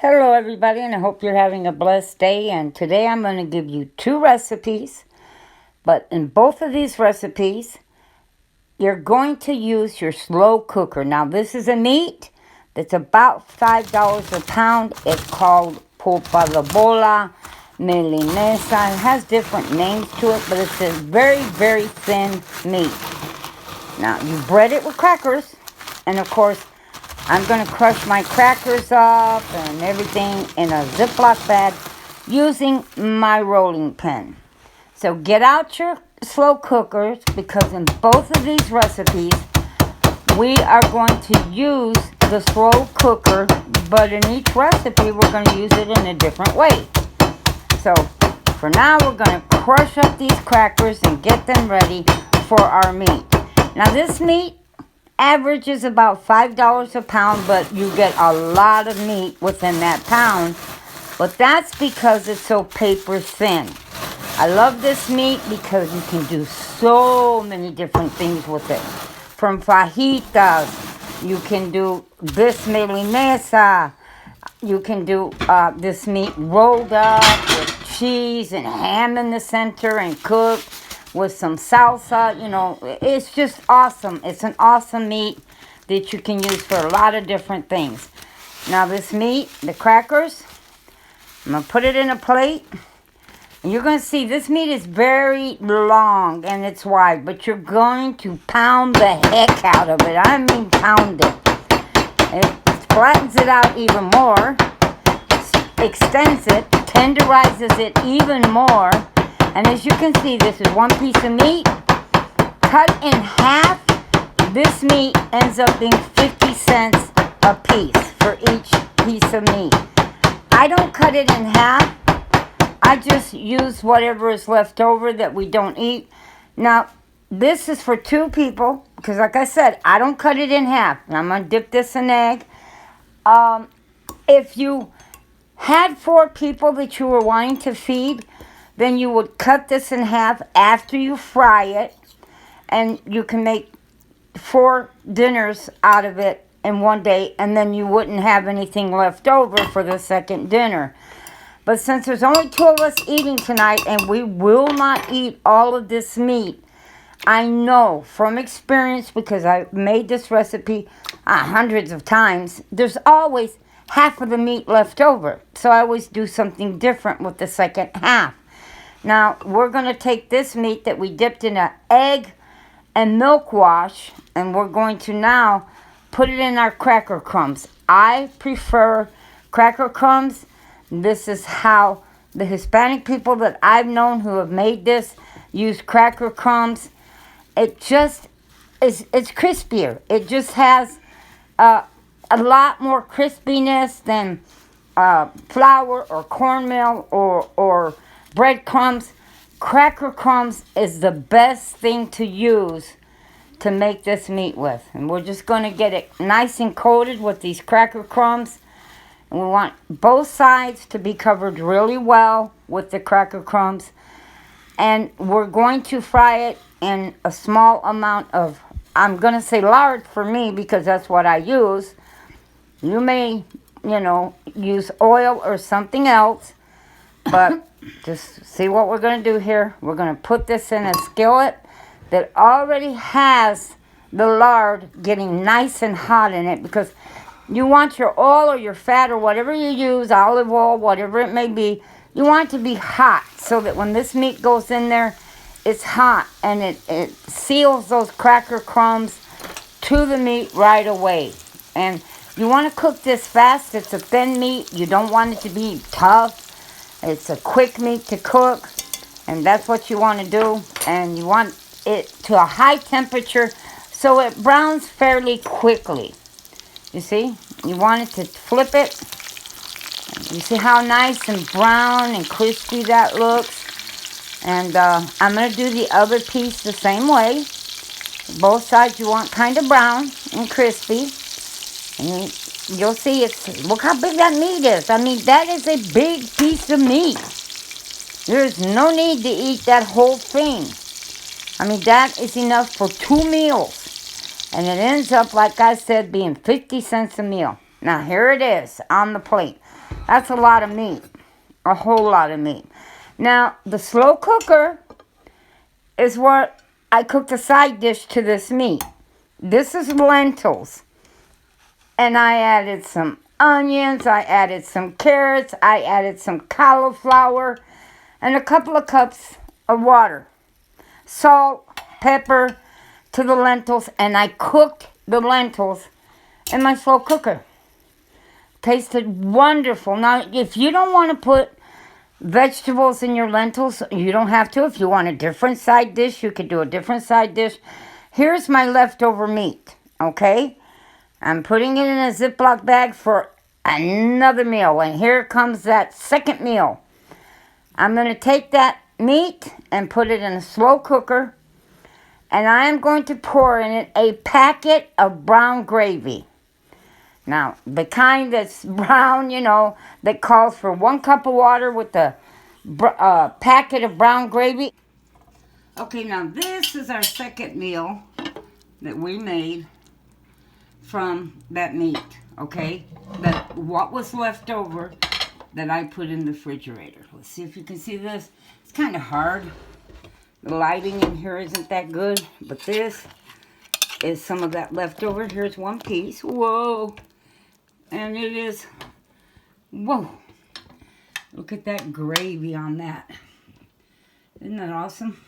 Hello, everybody, and I hope you're having a blessed day. And today I'm going to give you two recipes, but in both of these recipes, you're going to use your slow cooker. Now, this is a meat that's about $5 a pound. It's called pulpa de bola, melinesa. It has different names to it, but it's a very, very thin meat. Now, you bread it with crackers, and of course, I'm going to crush my crackers up and everything in a Ziploc bag using my rolling pin. So get out your slow cookers because in both of these recipes, we are going to use the slow cooker, but in each recipe, we're going to use it in a different way. So for now, we're going to crush up these crackers and get them ready for our meat. Now this meat averages about $5 a pound, but you get a lot of meat within that pound. But that's because it's so paper thin. I love this meat because you can do so many different things with it. From fajitas, you can do this melinesa. You can do this meat rolled up with cheese and ham in the center and cooked with some salsa. You know, it's just awesome. It's an awesome meat that you can use for a lot of different things. Now this meat, the crackers, I'm going to put it in a plate. And you're going to see this meat is very long and it's wide, but you're going to pound the heck out of it. I mean pound it. It flattens it out even more, extends it, tenderizes it even more. And as you can see, this is one piece of meat cut in half. This meat ends up being 50 cents a piece for each piece of meat. I don't cut it in half. I just use whatever is left over that we don't eat. Now, this is for two people because, like I said, I don't cut it in half. And I'm going to dip this in egg. If you had 4 people that you were wanting to feed, then you would cut this in half after you fry it, and you can make 4 dinners out of it in one day, and then you wouldn't have anything left over for the second dinner. But since there's only 2 of us eating tonight, and we will not eat all of this meat, I know from experience, because I've made this recipe hundreds of times, there's always half of the meat left over. So I always do something different with the second half. Now, we're going to take this meat that we dipped in an egg and milk wash, and we're going to now put it in our cracker crumbs. I prefer cracker crumbs. This is how the Hispanic people that I've known who have made this use cracker crumbs. It just it's crispier. It just has a lot more crispiness than flour or cornmeal or breadcrumbs. Cracker crumbs is the best thing to use to make this meat with. And we're just going to get it nice and coated with these cracker crumbs. And we want both sides to be covered really well with the cracker crumbs. And we're going to fry it in a small amount of, I'm going to say lard for me because that's what I use. You may, use oil or something else. But just see what we're going to do here. We're going to put this in a skillet that already has the lard getting nice and hot in it, because you want your oil or your fat or whatever you use, olive oil, whatever it may be, you want it to be hot so that when this meat goes in there, it's hot and it seals those cracker crumbs to the meat right away. And you want to cook this fast. It's a thin meat. You don't want it to be tough. It's a quick meat to cook, and that's what you want to do. And you want it to a high temperature so it browns fairly quickly. You see? You want it to flip it. You see how nice and brown and crispy that looks? And I'm going to do the other piece the same way. Both sides you want kind of brown and crispy. And you'll see look how big that meat is. I mean, that is a big piece of meat. There's no need to eat that whole thing. I mean, that is enough for 2 meals. And it ends up, like I said, being 50 cents a meal. Now, here it is on the plate. That's a lot of meat. A whole lot of meat. Now, the slow cooker is where I cooked a side dish to this meat. This is lentils. And I added some onions, I added some carrots, I added some cauliflower, and a couple of cups of water. Salt, pepper to the lentils, and I cooked the lentils in my slow cooker. Tasted wonderful. Now, if you don't want to put vegetables in your lentils, you don't have to. If you want a different side dish, you could do a different side dish. Here's my leftover meat, okay? I'm putting it in a Ziploc bag for another meal. And here comes that second meal. I'm going to take that meat and put it in a slow cooker. And I am going to pour in it a packet of brown gravy. Now, the kind that's brown, you know, that calls for 1 cup of water with the packet of brown gravy. Okay, now this is our second meal that we made from that meat, okay? What was left over that I put in the refrigerator. Let's see if you can see this. It's kind of hard. The lighting in here isn't that good, but this is some of that leftover. Here's one piece. Whoa. And it is, whoa. Look at that gravy on that. Isn't that awesome?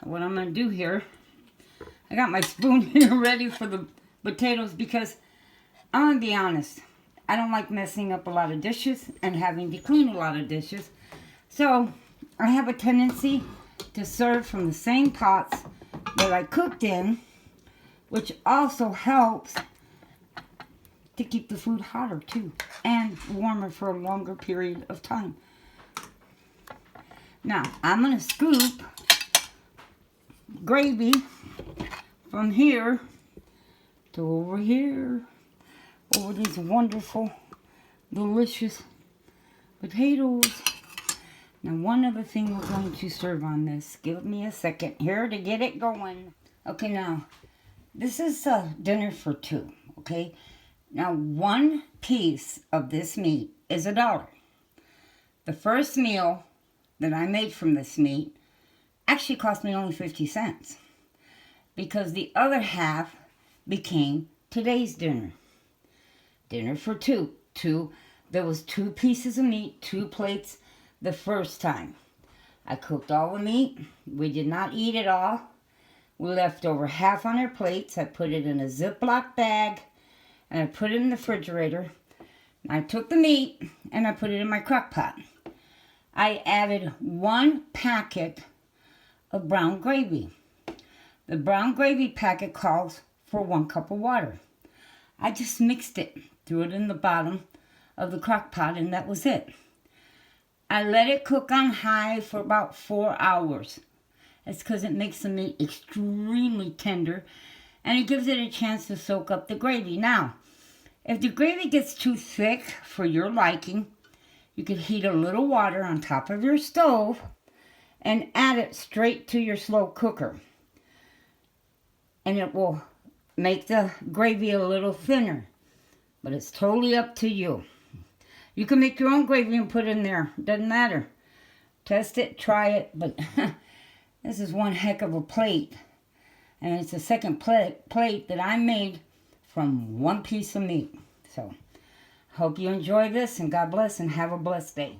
What I'm going to do here, I got my spoon here ready for the potatoes because I'm going to be honest. I don't like messing up a lot of dishes and having to clean a lot of dishes. So I have a tendency to serve from the same pots that I cooked in, which also helps to keep the food hotter too and warmer for a longer period of time. Now I'm going to scoop gravy from here to over here over these wonderful, delicious potatoes. Now one other thing we're going to serve on this. Give me a second here to get it going. Okay, now this is a dinner for 2, okay? Now, 1 piece of this meat is $1. The first meal that I made from this meat actually cost me only 50 cents because the other half became today's dinner. Dinner for 2. There was 2 pieces of meat, 2 plates the first time. I cooked all the meat. We did not eat it all. We left over half on our plates. I put it in a Ziploc bag. And I put it in the refrigerator. I took the meat and I put it in my crock pot. I added 1 packet of brown gravy. The brown gravy packet calls for 1 cup of water. I just mixed it, threw it in the bottom of the crock pot, and that was it. I let it cook on high for about 4 hours. That's because it makes the meat extremely tender and it gives it a chance to soak up the gravy. Now, if the gravy gets too thick for your liking, you could heat a little water on top of your stove and add it straight to your slow cooker. And it will make the gravy a little thinner. But it's totally up to you. You can make your own gravy and put it in there. Doesn't matter. Test it, try it, but this is one heck of a plate. And it's the second plate that I made from 1 piece of meat. So, hope you enjoy this, and God bless, and have a blessed day.